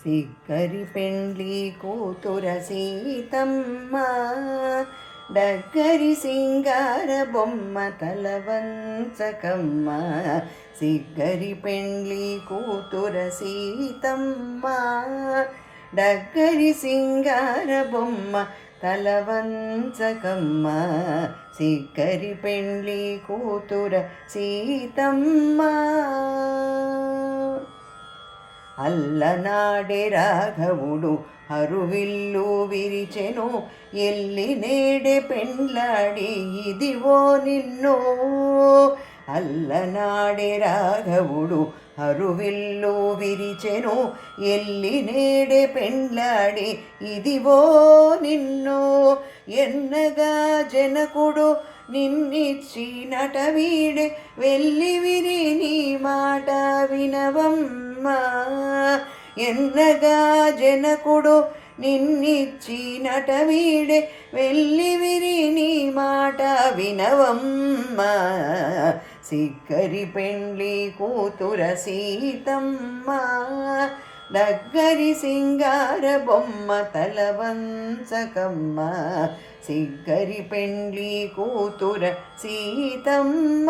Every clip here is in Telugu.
సిగ్గరి పెండ్లి కూతుర సీతమ్మ, దగ్గరి సింగార బొమ్మ తలవంచకమ్మ. సిగ్గరి పెండ్లి కూతుర సీతమ్మ, దగ్గరి సింగార బొమ్మ తలవంచకమ్మ. సిగ్గరి పెండ్లి కూతుర సీతమ్మ. అల్లనాడే రాఘవుడు హరువిల్లు విరిచెను, ఎల్లి నేడే పెండ్లాడి ఇదివో నిన్నో. అల్లనాడే రాఘవుడు హరువిల్లు విరిచెను, ఎల్లి నేడే పెండ్లాడి ఇదివో నిన్నో. ఎన్నగా జనకుడు నిన్నిచ్చినట వీడే, వెళ్ళి విరి నీ మాట వినవమ్మా. ఎన్నగా జనకుడు నిన్నిచ్చినట వీడే, వెళ్ళి విరి నీ మాట వినవమ్మా. సిగ్గరి పెండ్లి కూతుర సీతమ్మ, దగ్గరి సింగార బొమ్మ తలవంచకమ్మ. సిగ్గరి పెండ్లి కూతుర సీతమ్మ.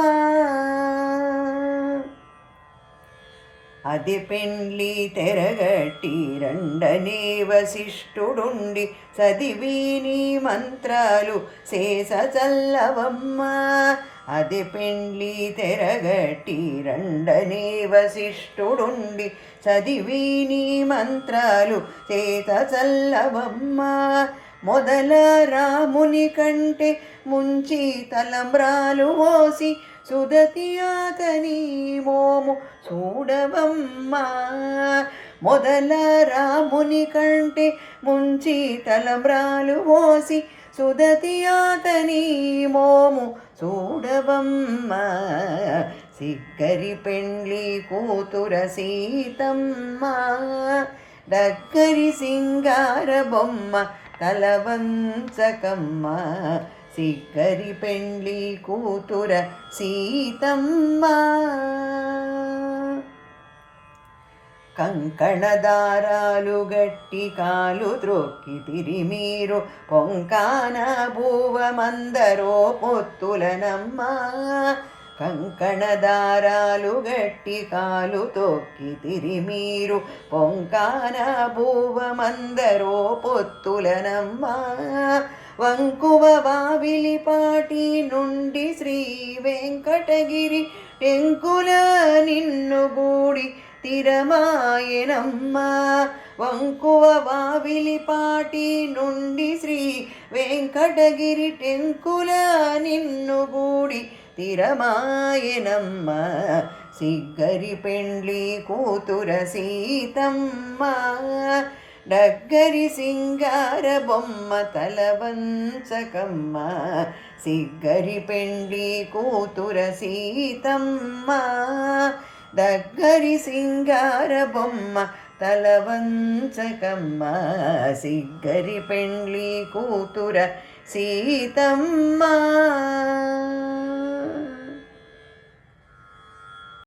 అది పెండ్లి తెరగట్టి రండనే వశిష్ఠుడుండి, చదివి నీ మంత్రాలు శేష చల్లవమ్మ. అది పెండ్లి తెరగట్టి రండనే వశిష్ఠుడుండి, చదివి నీ మంత్రాలు శేష చల్లవమ్మ. మొదల రాముని కంటే ముంచి తలంబ్రాలు మోసి, సుదతి అతని మోము చూడవమ్మా. మొదల రాముని కంటే ముంచి తలంబ్రాలు మోసి, సుదతి అతని మోము చూడవమ్మా. సిగ్గరి పెండ్లి కూతుర సీతమ్మ, దగ్గరి సింగార బొమ్మ తలవంచకమ్మ. సిగ్గరి పెండ్లి కూతుర సీతమ్మ. కంకణదారాలు గట్టి కాలు త్రొక్కి తిరిమీరు, పొంకాన భూవమందరో పొత్తులనమ్మ. కంకణదారాలు గట్టి కాలు తొక్కి తిరిమీరు, పొంకాన భూవమందరో పొత్తులనమ్మ. వంకువ వావిలిపాటి నుండి శ్రీ వెంకటగిరి, టెంకుల నిన్ను గూడి తిరమాయనమ్మ. వంకువ వావిలిపాటి నుండి శ్రీ వెంకటగిరి, టెంకుల నిన్ను గూడి తిరమాయనమ్మ. సిగ్గరి పెండ్లి కూతుర సీతమ్మ, దగ్గరి సింగార బొమ్మ తలవంచకమ్మ. సిగ్గరి పెండ్లి కూతుర సీతమ్మ, దగ్గరి సింగార బొమ్మ తలవంచకమ్మ. సిగ్గరి పెండ్లి కూతుర సీతమ్మ.